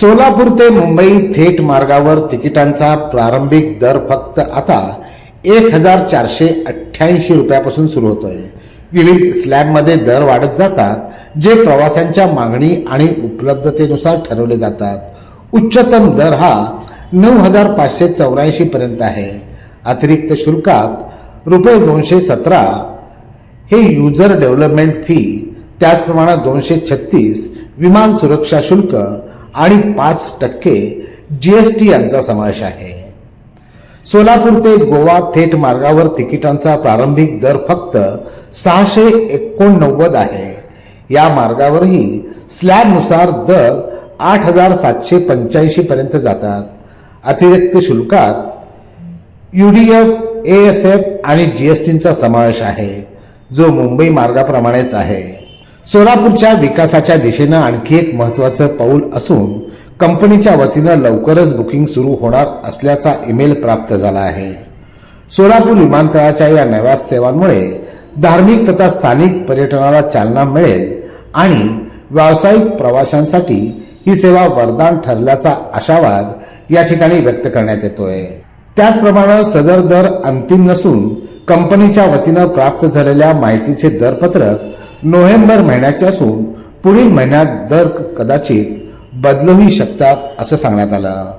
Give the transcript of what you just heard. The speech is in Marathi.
सोलापूर ते मुंबई थेट मार्गावर तिकिटांचा प्रारंभिक दर फक्त आता 1488 रुपयापासून सुरू होतोय. विविध स्लॅबमध्ये दर वाढत जातात जे प्रवाशांच्या मागणी आणि उपलब्धतेनुसार ठरवले जातात. उच्चतम दर हा 9584 पर्यंत आहे. अतिरिक्त शुल्कात रुपये 217 हे युजर डेव्हलपमेंट फी, त्याचप्रमाणे 236 विमान सुरक्षा शुल्क आणि 5% GST यांचा समावेश आहे. सोलापूर ते गोवा थेट मार्गावर तिकिटांचा प्रारंभिक दर फक्त 689 आहे. या मार्गावरही स्लॅबनुसार दर 8785 पर्यंत जातात. अतिरिक्त शुल्कात UDF, ASF आणि GSTचा समावेश आहे जो मुंबई मार्गाप्रमाणेच आहे. सोलापूरच्या विकासाच्या दिशेनं आणखी एक महत्त्वाचं पाऊल असून कंपनीच्या वतीनं लवकरच बुकिंग सुरू होणार असल्याचा ईमेल प्राप्त झाला आहे. सोलापूर विमानतळाच्या या नव्या सेवांमुळे धार्मिक तथा स्थानिक पर्यटनाला चालना मिळेल आणि व्यावसायिक प्रवाशांसाठी ही सेवा वरदान ठरल्याचा आशावाद या ठिकाणी व्यक्त करण्यात येतोय. त्याचप्रमाणे सदर दर अंतिम नसून कंपनीच्या वतीनं प्राप्त झालेल्या माहितीचे दरपत्रक नोव्हेंबर महिन्याचे असून पुढील महिन्यात दर कदाचित बदलूही शकतात असं सांगण्यात आलं.